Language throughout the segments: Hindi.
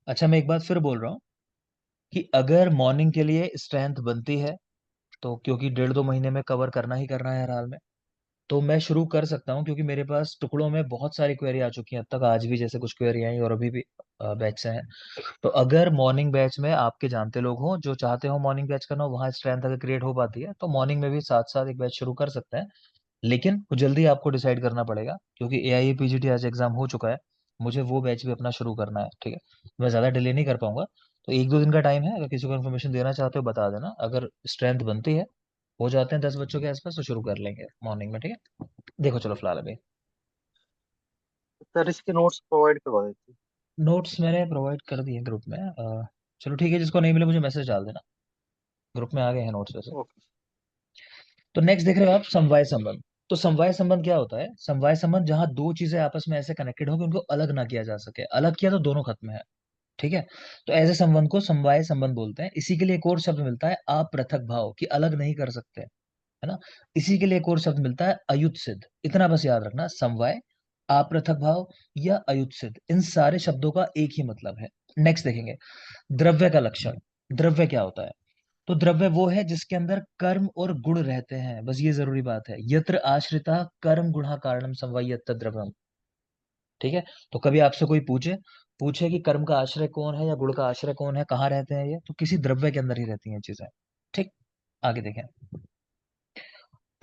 अच्छा, मैं एक बात फिर बोल रहा हूँ कि अगर मॉर्निंग के लिए स्ट्रेंथ बनती है, तो क्योंकि 1.5-2 महीने में कवर करना ही करना है हर हाल में, तो मैं शुरू कर सकता हूँ, क्योंकि मेरे पास टुकड़ों में बहुत सारी क्वेरी आ चुकी हैं अब तक, आज भी जैसे कुछ क्वेरी आई और अभी भी बैच से हैं। तो अगर मॉर्निंग बैच में आपके जानते लोग हों जो चाहते हो मॉर्निंग बैच करना हो, वहाँ स्ट्रेंथ अगर क्रिएट हो पाती है, तो मॉर्निंग में भी साथ साथ एक बैच शुरू कर सकते हैं। लेकिन वो जल्दी आपको डिसाइड करना पड़ेगा, क्योंकि एआईए पीजीटी आज एग्जाम हो चुका है, मुझे वो बैच भी अपना शुरू करना है। ठीक है, मैं ज़्यादा डिले नहीं कर पाऊंगा, तो 1-2 दिन का टाइम है, अगर किसी को इन्फॉर्मेशन देना चाहते हो बता देना। अगर स्ट्रेंथ बनती है, हो जाते हैं 10 बच्चों के आसपास, तो शुरू कर लेंगे मॉर्निंग में। ठीक है, देखो चलो फिलहाल अभी सर इसके नोट्स प्रोवाइड करवा देते। नोट्स मैंने प्रोवाइड कर दिए ग्रुप में। चलो ठीक है, जिसको नहीं मिले मुझे मैसेज डाल देना, ग्रुप में आ गए हैं नोट्स वैसे। ओके। तो नेक्स्ट देख रहे हो आप, समवाय संबंध। तो समवाय संबंध क्या होता है? समवाय संबंध जहां दो चीजें आपस में ऐसे कनेक्टेड हो कि उनको अलग ना किया जा सके, अलग किया तो दोनों खत्म है। ठीक है, तो ऐसे संबंध को समवाय संबंध बोलते हैं। इसी के लिए एक और शब्द मिलता है अपृथक भाव, कि अलग नहीं कर सकते, है ना। इसी के लिए एक और शब्द मिलता है अयुत सिद्ध। इतना बस याद रखना, समवाय, अपृथक भाव या अयुत सिद्ध, इन सारे शब्दों का एक ही मतलब है। नेक्स्ट देखेंगे, द्रव्य का लक्षण। द्रव्य क्या होता है? तो द्रव्य वो है जिसके अंदर कर्म और गुण रहते हैं, बस ये जरूरी बात है। यत्र आश्रिता कर्म गुणा कारणम समवायत्त द्रव्यम। ठीक है, तो कभी आपसे कोई पूछे पूछे कि कर्म का आश्रय कौन है या गुण का आश्रय कौन है, कहाँ रहते हैं ये, तो किसी द्रव्य के अंदर ही रहती हैं चीजें। ठीक, आगे देखें।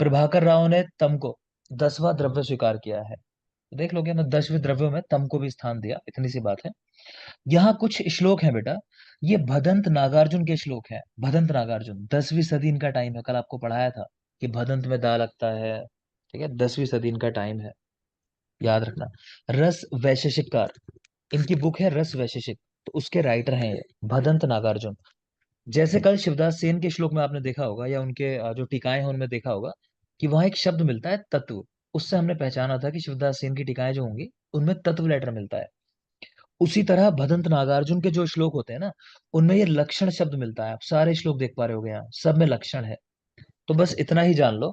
प्रभाकर राव ने तम को 10वां द्रव्य स्वीकार किया है। देख लोगे ना, 10वें द्रव्यों में तम को भी स्थान दिया, इतनी सी बात है। यहाँ कुछ श्लोक हैं बेटा, ये भदंत नागार्जुन के श्लोक हैं। भदंत नागार्जुन, 10वीं सदी इनका टाइम है, कल आपको पढ़ाया था कि भदंत में दा लगता है। ठीक है, 10वीं सदी इनका टाइम है, याद रखना। रस वैशेषिककार, इनकी बुक है रस वैशेषिक, तो उसके राइटर हैं ये भदंत नागार्जुन। जैसे कल शिवदास सेन के श्लोक में आपने देखा होगा, या उनके जो टीकाएं हैं उनमें देखा होगा, कि वहां एक शब्द मिलता है तत्व। उससे हमने पहचाना था कि शिवदास सेन की टीकाएं जो होंगी उनमें तत्व लेटर मिलता है। उसी तरह भदंत नागार्जुन के जो श्लोक होते हैं ना, उनमें ये लक्षण शब्द मिलता है। आप सारे श्लोक देख पा रहे होगे, यहाँ सब में लक्षण है। तो बस इतना ही जान लो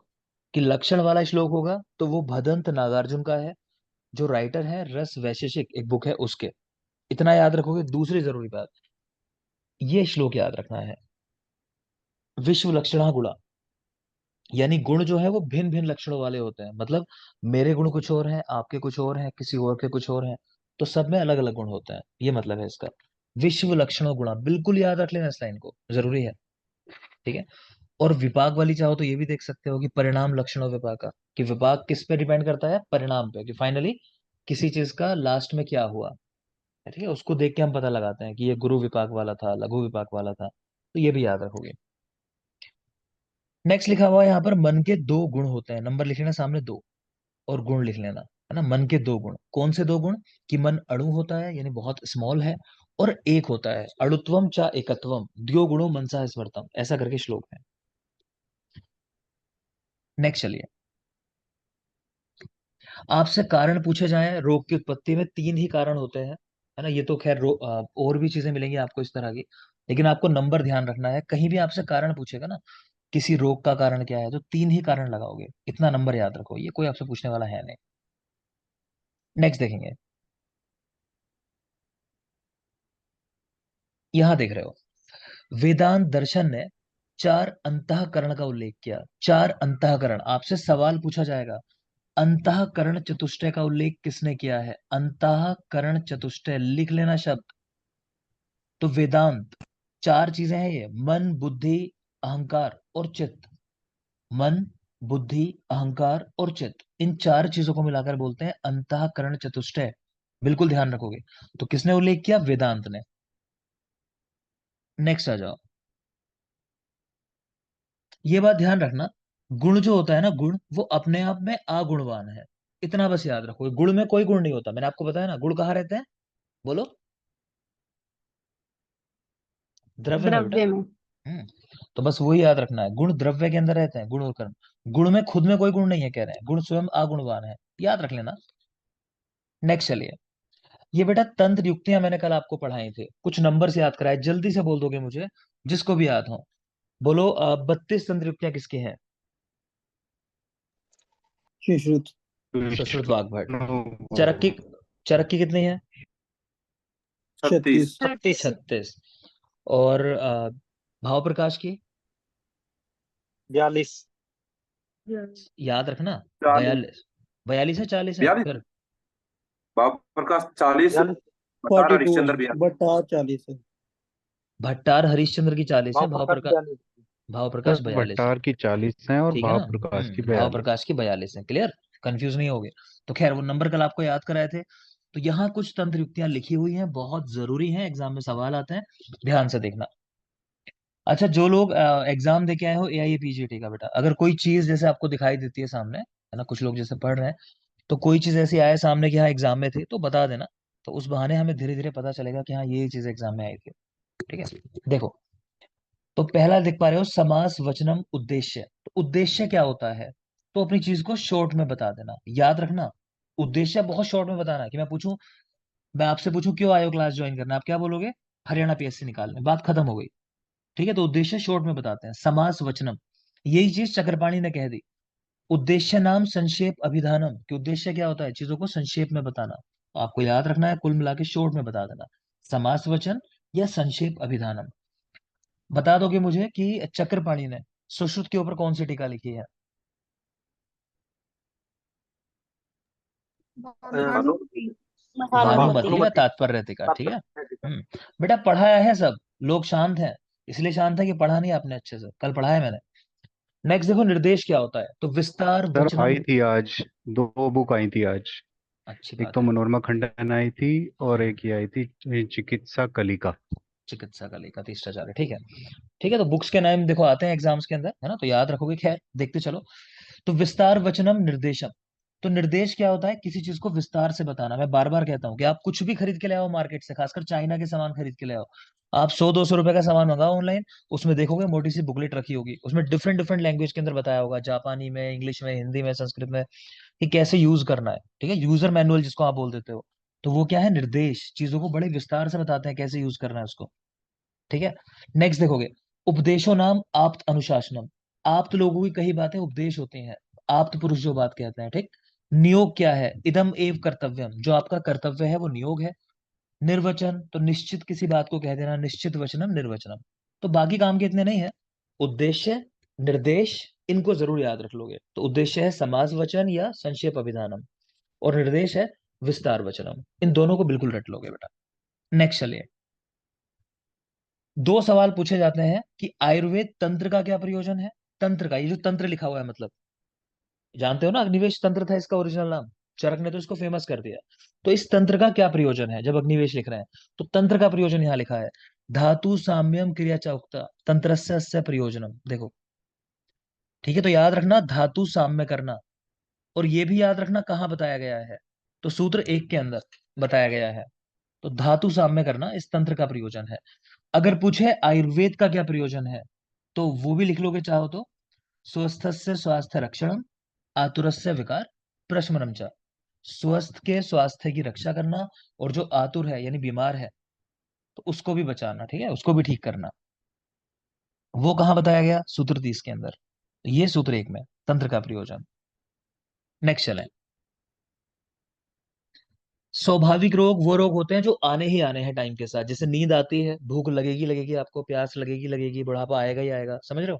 कि लक्षण वाला श्लोक होगा तो वो भदंत नागार्जुन का है, जो राइटर है रस वैशेषिक एक बुक है उसके। इतना याद रखोगे। दूसरी जरूरी बात, ये श्लोक याद रखना है, विश्व लक्षणा गुणा, यानी गुण जो है वो भिन्न भिन्न लक्षणों वाले होते हैं। मतलब मेरे गुण कुछ और हैं, आपके कुछ और हैं, किसी और के कुछ और हैं, तो सब में अलग अलग गुण होते हैं, ये मतलब है इसका। विश्व लक्षणों गुणा, बिल्कुल याद रख लेना इस लाइन को, जरूरी है। ठीक है, और विपाक वाली चाहो तो ये भी देख सकते हो कि परिणाम लक्षणों विपाका, कि विपाक किस पे डिपेंड करता है? परिणाम पे, कि फाइनली किसी चीज का लास्ट में क्या हुआ। ठीक है, उसको देख के हम पता लगाते हैं कि ये गुरु विपाक वाला था, लघु विपाक वाला था, तो ये भी याद रखोगे। नेक्स्ट लिखा हुआ है यहाँ पर, मन के दो गुण होते हैं। नंबर लिख लेना सामने, दो, और गुण लिख लेना, है ना। मन के दो गुण, कौन से दो गुण? कि मन अणु होता है, यानी बहुत स्मॉल है, और एक होता है अणुत्वम चा एकत्वम, द्यो गुणों मनसा स्मृतम, ऐसा करके श्लोक है। नेक्स्ट चलिए, आपसे कारण पूछे जाए रोग की उत्पत्ति में, तीन ही कारण होते हैं, है ना। ये तो खैर और भी चीजें मिलेंगी आपको इस तरह की, लेकिन आपको नंबर ध्यान रखना है। कहीं भी आपसे कारण पूछेगा ना, किसी रोग का कारण क्या है, तो तीन ही कारण लगाओगे, इतना नंबर याद रखो, ये कोई आपसे पूछने वाला है नहीं। नेक्स्ट देखेंगे, यहां देख रहे हो, वेदांत दर्शन ने चार अंतःकरण का उल्लेख किया। चार अंतःकरण, आपसे सवाल पूछा जाएगा, अंतःकरण चतुष्टय का उल्लेख किसने किया है? अंतःकरण चतुष्टय, लिख लेना शब्द। तो वेदांत, चार चीजें हैं ये, मन बुद्धि अहंकार और चित्त। मन बुद्धि अहंकार और चित्त, इन चार चीजों को मिलाकर बोलते हैं अंतःकरण चतुष्टय। बिल्कुल ध्यान रखोगे। तो किसने उल्लेख किया? वेदांत ने। नेक्स्ट आ जाओ, ये बात ध्यान रखना, गुण जो होता है ना, गुण वो अपने आप में अगुणवान है। इतना बस याद रखो, गुण में कोई गुण नहीं होता, मैंने आपको बताया ना, गुण कहाँ रहते हैं, बोलो। द्रव्य में बेटा। द्रव्य में। हम्म, तो बस वही याद रखना है, गुण द्रव्य के अंदर रहते हैं, गुण और कर्म। गुण में खुद में कोई गुण नहीं है, कह रहे हैं गुण स्वयं अगुणवान है, याद रख लेना। नेक्स्ट चलिए, ये बेटा तंत्र युक्तियां मैंने कल आपको पढ़ाई थी, कुछ नंबर से याद कराए, जल्दी से बोल दोगे मुझे, जिसको भी याद हो। बोलो, 32 तंत्र युक्तियां किसकी हैं? सुश्रुत। सुश्रुत वाग्भट। विष्णु। चरक की, चरक की कितनी है? छत्तीस। 36। और भाव प्रकाश की 42। याद रखना। 40। 42। 42 है 40 है 42। फिर? बाबू प्रकाश 40। 42। बता 42 हरिश्चंद्र है, 42। बट 40 है। भट्टार हरिश्चंद्र की 40 है, भाव भाव प्रकाश प्रकाश, 42। भाव सर प्रकाश 42 है। भट्टार की 40 है और ठीक है भाव ना? प्रकाश की भाव 42। प्रकाश की 42 है। क्लियर? कंफ्यूज नहीं होगे। तो खैर वो नंबर कल आपको याद कराए थे। तो यहाँ कुछ तंत्र युक्तियां लिखी हुई हैं, बहुत जरूरी हैं, एग्जाम में सवाल आते हैं, ध्यान से देखना। अच्छा, जो लोग एग्जाम दे के आए हो एआईए पीजीटी का, बेटा अगर कोई चीज जैसे आपको दिखाई देती है सामने, है ना, कुछ लोग जैसे पढ़ रहे हैं, तो कोई चीज ऐसी आए सामने कि हाँ एग्जाम में थी, तो बता देना। तो उस बहाने हमें धीरे धीरे पता चलेगा कि हाँ ये चीज एग्जाम में आई थी। ठीक है? देखो, तो पहला देख पा रहे हो, समास वचनम उद्देश्य। तो उद्देश्य क्या होता है? तो अपनी चीज को शॉर्ट में बता देना, याद रखना। उद्देश्य बहुत शॉर्ट में बताना। कि मैं आपसे पूछूं क्यों आयो क्लास ज्वाइन करना, आप क्या बोलोगे? हरियाणा पीएससी निकालने, बात खत्म हो गई। ठीक है? तो उद्देश्य शॉर्ट में बताते हैं। समास वचनम, यही चीज चक्रपाणी ने कह दी। उद्देश्य नाम संक्षेप अभिधानम, कि उद्देश्य क्या होता है? चीजों को संक्षेप में बताना। तो आपको याद रखना है, कुल मिला के शॉर्ट में बता देना। समास वचन या संक्षेप अभिधानम। बता दोगे मुझे कि चक्रपाणी ने सुश्रुत के ऊपर कौन सी टीका लिखी है? भानु। भानुमति या भानुमति। तात्पर्य टीका। ठीक है? बेटा पढ़ाया है सब, लोग शांत हैं। इसलिए शांत है कि पढ़ा नहीं आपने अच्छे से, कल पढ़ाया मैंने। नेक्स्ट देखो, निर्देश क्या होता है? तो विस्तार सर वचनम। आई थी आज, दो बुक आई थी आज। अच्छी एक बात तो है। मनोरमा खंडन आई थी और एक ये आई थी चिकित्सा कलिका। चिकित्सा का लेखा तीसरा चार है। ठीक है? ठीक है, तो बुक्स के नाम देखो आते हैं एग्जाम्स के अंदर, है ना, तो याद रखोगे। खैर देखते चलो। तो विस्तार वचनम निर्देशम। तो निर्देश क्या होता है? किसी चीज को विस्तार से बताना। मैं बार बार कहता हूँ कि आप कुछ भी खरीद के ले आओ मार्केट से, खासकर चाइना के सामान खरीद के ले आओ। आप 100-200 रुपए का सामान मंगाओ ऑनलाइन, उसमें देखोगे मोटी सी बुकलेट रखी होगी, उसमें डिफरेंट डिफरेंट लैंग्वेज के अंदर बताया होगा, जापानी में, इंग्लिश में, हिंदी में, संस्कृत में, कि कैसे यूज करना है। ठीक है? यूजर मैनुअल जिसको आप बोल देते हो। तो वो क्या है? निर्देश। चीजों को बड़े विस्तार से बताते हैं कैसे यूज करना है उसको। ठीक है? नेक्स्ट देखोगे, उपदेशो नाम आप्त अनुशासनम। आप्त लोगों की कई बातें उपदेश होती हैं। आप्त पुरुष जो बात कहते हैं। ठीक? नियोग क्या है? इदम एव कर्तव्यम, जो आपका कर्तव्य है वो नियोग है। निर्वचन, तो निश्चित किसी बात को कह देना, निश्चित वचनम निर्वचनम। तो बाकी काम के इतने नहीं है। उद्देश्य, निर्देश, इनको जरूर याद रख लोगे। तो उद्देश्य है समास वचन या संक्षेप अभिधानम, और निर्देश है विस्तार वचनम। इन दोनों को बिल्कुल रट लोगे बेटा। नेक्स्ट चलिए। दो सवाल पूछे जाते हैं कि आयुर्वेद तंत्र का क्या प्रयोजन है। तंत्र का, ये जो तंत्र लिखा हुआ है, मतलब जानते हो ना, अग्निवेश तंत्र था इसका ओरिजिनल नाम। चरक ने तो इसको फेमस कर दिया। तो इस तंत्र का क्या प्रयोजन है जब अग्निवेश लिख रहे हैं? तो तंत्र का प्रयोजन यहाँ लिखा है, धातु साम्यम क्रिया च उक्ता तंत्रस्य अस्य प्रयोजनम। देखो, ठीक है, तो याद रखना धातु साम्य करना। और ये भी याद रखना कहाँ बताया गया है? तो सूत्र 1 के अंदर बताया गया है। तो धातु साम्य करना इस तंत्र का प्रयोजन है। अगर पूछे आयुर्वेद का क्या प्रयोजन है, तो वो भी लिख लोगे चाहो तो। स्वस्थस्य स्वास्थ्य रक्षणम, आतुरस्य विकार प्रशमनम च। स्वस्थ के स्वास्थ्य की रक्षा करना, और जो आतुर है यानी बीमार है, तो उसको भी बचाना। ठीक है? उसको भी ठीक करना। वो कहाँ बताया गया? सूत्र 30 के अंदर। ये सूत्र 1 में तंत्र का प्रयोजन। नेक्स्ट चलें। स्वाभाविक रोग वो रोग होते हैं जो आने ही आने हैं टाइम के साथ। जैसे नींद आती है, भूख लगेगी लगेगी आपको, प्यास लगेगी लगेगी, बुढ़ापा आएगा ही आएगा, समझ रहे हो?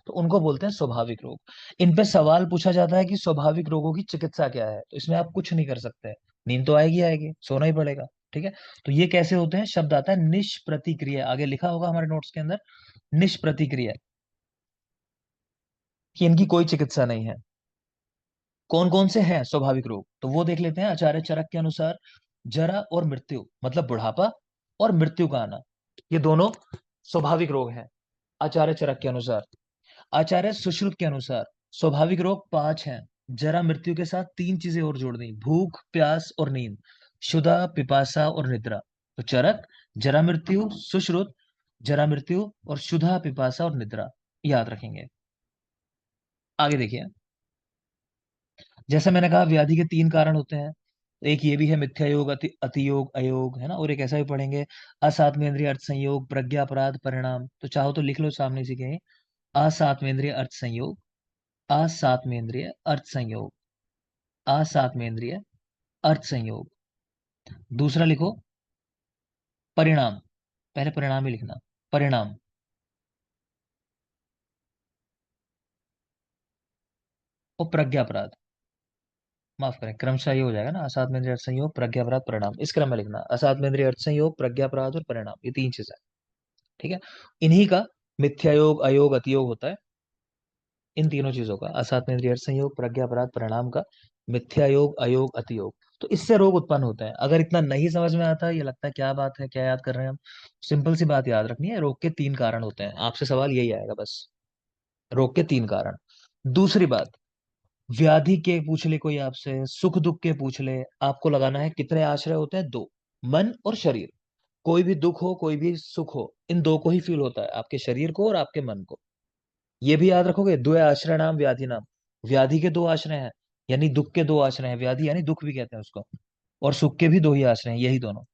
तो उनको बोलते हैं स्वाभाविक रोग। इन पे सवाल पूछा जाता है कि स्वाभाविक रोगों की चिकित्सा क्या है, तो इसमें आप कुछ नहीं कर सकते। नींद तो आएगी आएगी, सोना ही पड़ेगा। ठीक है? तो ये कैसे होते हैं? शब्द आता है निष्प्रतिक्रिया, आगे लिखा होगा हमारे नोट्स के अंदर, निष्प्रतिक्रिया, कि इनकी कोई चिकित्सा नहीं है। कौन कौन से हैं स्वाभाविक रोग? तो वो देख लेते हैं। आचार्य चरक के अनुसार जरा और मृत्यु, मतलब बुढ़ापा और मृत्यु का आना, ये दोनों स्वाभाविक रोग हैं आचार्य चरक के अनुसार। आचार्य सुश्रुत के अनुसार स्वाभाविक रोग 5 हैं। जरा मृत्यु के साथ 3 चीजें और जोड़ दी, भूख, प्यास और नींद, क्षुधा, पिपासा और निद्रा। तो चरक, जरा मृत्यु, सुश्रुत, जरा मृत्यु, और क्षुधा, पिपासा और निद्रा, याद रखेंगे। आगे देखिए। जैसे मैंने कहा, व्याधि के 3 कारण होते हैं। एक ये भी है मिथ्या योग, अति योग, अयोग, है ना। और एक ऐसा भी पढ़ेंगे, असात्मेंद्रिय अर्थ संयोग, प्रज्ञापराध परिणाम। तो चाहो तो लिख लो सामने से कहीं, असात्मेंद्रिय अर्थ संयोग, असात्मेंद्रिय अर्थ संयोग, असात्मेंद्रिय अर्थ संयोग। दूसरा लिखो, परिणाम, पहले परिणाम ही लिखना, परिणाम। और प्रज्ञापराध, माफ करें, क्रमशः ये हो जाएगा ना, असात में इंद्रिय अर्थ संयोग प्रज्ञापराध परिणाम, इस क्रम में लिखना, असात में इंद्रिय अर्थ संयोग प्रज्ञापराध और परिणाम, ये तीन चीजें, ठीक है। इन्हीं का मिथ्यायोग अयोग अतियोग होता है, इन तीनों चीजों का, असात में इंद्रिय अर्थ संयोग प्रज्ञापराध परिणाम का मिथ्यायोग अयोग अतियोग, तो इससे रोग उत्पन्न होते हैं। अगर इतना नहीं समझ में आता, ये लगता है क्या बात है, क्या याद कर रहे हैं हम, सिंपल सी बात याद रखनी है, रोग के तीन कारण होते हैं, आपसे सवाल यही आएगा बस, रोग के तीन कारण। दूसरी बात, व्याधि के पूछ ले कोई आपसे, सुख दुख के पूछ ले, आपको लगाना है कितने आश्रय होते हैं, दो, मन और शरीर। कोई भी दुख हो कोई भी सुख हो, इन दो को ही फील होता है, आपके शरीर को और आपके मन को। ये भी याद रखोगे, दो आश्रय नाम व्याधि नाम, व्याधि के दो आश्रय हैं, यानी दुख के दो आश्रय हैं, व्याधि यानी दुख भी कहते हैं उसको, और सुख के भी दो ही आश्रय हैं, यही दोनों,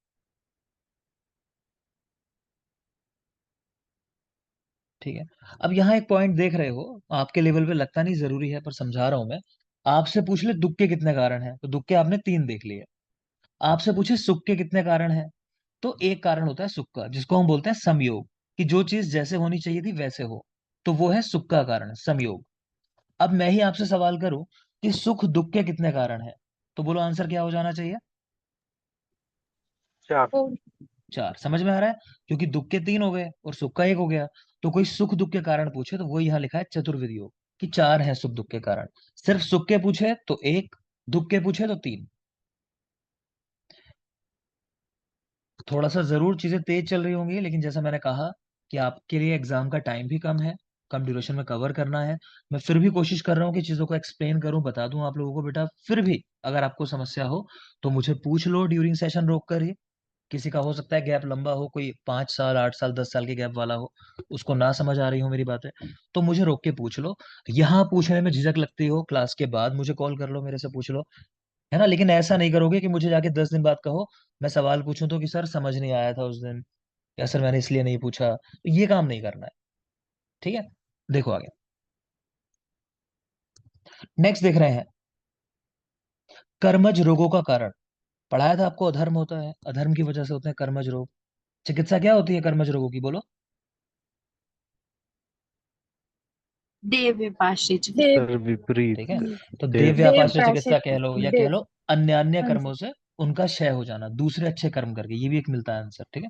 ठीक है। अब यहाँ एक पॉइंट देख रहे हो, आपके लेवल पे लगता नहीं जरूरी है पर समझा रहा हूं मैं। आपसे पूछ ले दुख के कितने कारण हैं, तो दुख के आपने तीन देख लिए। आपसे पूछे सुख के कितने कारण हैं, तो एक कारण होता है सुख का, जिसको हम बोलते हैं समयोग, कि जो चीज जैसे होनी चाहिए थी वैसे हो, तो वो है सुख का कारण, समयोग। अब मैं ही आपसे सवाल करूं कि सुख दुख के कितने कारण हैं, तो बोलो आंसर क्या हो जाना चाहिए, चार। चार। समझ में आ रहा है, क्योंकि दुख के तीन हो गए और सुख का एक हो गया। तो कोई सुख दुख के कारण पूछे तो वो यहाँ लिखा है चतुर्विध योग, कि चार है सुख दुख के कारण। सिर्फ सुख के पूछे तो एक, दुख के पूछे तो तीन। थोड़ा सा जरूर चीजें तेज चल रही होंगी, लेकिन जैसा मैंने कहा कि आपके लिए एग्जाम का टाइम भी कम है, कम ड्यूरेशन में कवर करना है, मैं फिर भी कोशिश कर रहा हूँ कि चीजों को एक्सप्लेन करूँ, बता दूं आप लोगों को। बेटा फिर भी अगर आपको समस्या हो तो मुझे पूछ लो ड्यूरिंग सेशन, रोक कर ही। किसी का हो सकता है गैप लंबा हो, कोई 5 साल 8 साल 10 साल के गैप वाला हो, उसको ना समझ आ रही हो मेरी बातें, तो मुझे रोक के पूछ लो। यहाँ पूछने में झिझक लगती हो, क्लास के बाद मुझे कॉल कर लो, मेरे से पूछ लो, है ना। लेकिन ऐसा नहीं करोगे कि मुझे जाके 10 दिन बाद कहो, मैं सवाल पूछूं तो कि सर समझ नहीं आया था उस दिन, या सर मैंने इसलिए नहीं पूछा, तो ये काम नहीं करना है, ठीक है। देखो आगे, नेक्स्ट देख रहे हैं, कर्मज रोगों का कारण। पढ़ाया था आपको, अधर्म होता है, अधर्म की वजह से होते हैं कर्मज रोग। चिकित्सा क्या होती है कर्मज रोगों की, बोलो। देव विपाश्री सर विपरीत, ठीक है, तो देव देव व्यापाश्य चिकित्सा प्राश्चित कह लो, या कह देव। लो अन्य अन्य हाँ कर्मों जी। से उनका क्षय हो जाना, दूसरे अच्छे कर्म करके, ये भी एक मिलता है आंसर, ठीक है।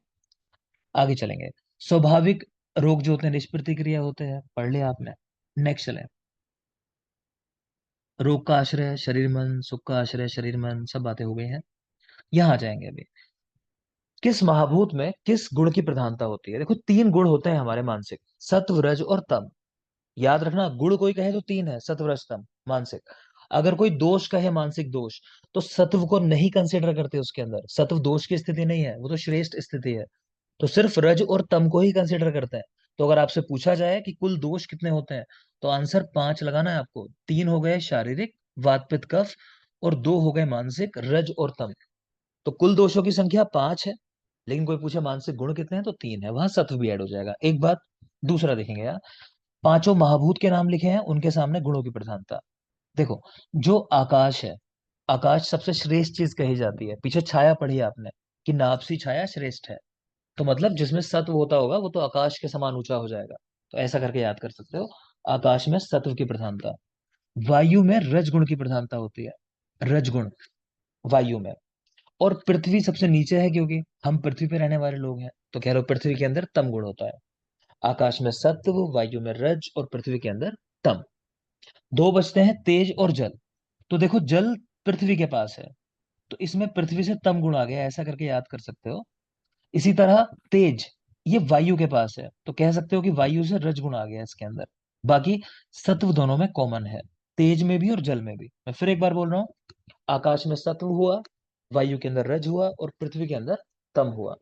आगे चलेंगे, स्वाभाविक रोग जो होते हैं निष्प्रतिक्रिया होते हैं, पढ़ लिया आपने। नेक्स्ट चले, रोग का आश्रय शरीर मन, सुख का आश्रय शरीर मन, सब बातें हो गई हैं। यहाँ आ जाएंगे अभी, किस महाभूत में किस गुण की प्रधानता होती है। देखो तीन गुण होते हैं हमारे मानसिक, सत्व रज और तम। याद रखना, गुण कोई कहे तो तीन है, सत्व रज तम मानसिक। अगर कोई दोष कहे मानसिक दोष, तो सत्व को नहीं कंसिडर करते उसके अंदर, सत्व दोष की स्थिति नहीं है, वो तो श्रेष्ठ स्थिति है। तो सिर्फ रज और तम को ही कंसिडर करते हैं। तो अगर आपसे पूछा जाए कि कुल दोष कितने होते हैं, तो आंसर पांच लगाना है आपको। तीन हो गए शारीरिक वात पित्त कफ, और दो हो गए मानसिक रज और तम। तो कुल दोषों की संख्या पांच है, लेकिन कोई पूछे मानसिक गुण कितने हैं, तो तीन है, वहां सत्व भी ऐड हो जाएगा, एक बात। दूसरा देखेंगे यार, पांचों महाभूत के नाम लिखे हैं, उनके सामने गुणों की प्रधानता। देखो, जो आकाश है, आकाश सबसे श्रेष्ठ चीज कही जाती है। पीछे छाया पढ़ी आपने, कि नाभसी छाया श्रेष्ठ है, तो मतलब जिसमें सत्व होता होगा वो तो आकाश के समान ऊंचा हो जाएगा। तो ऐसा करके याद कर सकते हो, आकाश में सत्व की प्रधानता। वायु में रजगुण की प्रधानता होती है, रजगुण वायु में। और पृथ्वी सबसे नीचे है, क्योंकि हम पृथ्वी पे रहने वाले लोग हैं, तो कह लो पृथ्वी के अंदर तम गुण होता है। आकाश में सत्व, वायु में रज, और पृथ्वी के अंदर तम। दो बचते हैं, तेज और जल। तो देखो जल पृथ्वी के पास है, तो इसमें पृथ्वी से तम गुण आ गया, ऐसा करके याद कर सकते हो। इसी तरह तेज, ये वायु के पास है, तो कह सकते हो कि वायु से रजगुण आ गया इसके अंदर। बाकी सत्व दोनों में कॉमन है, तेज में भी और जल में भी। मैं फिर एक बार बोल रहा हूं, आकाश में सत्व हुआ, वायु के अंदर रज हुआ, और पृथ्वी के अंदर तम हुआ।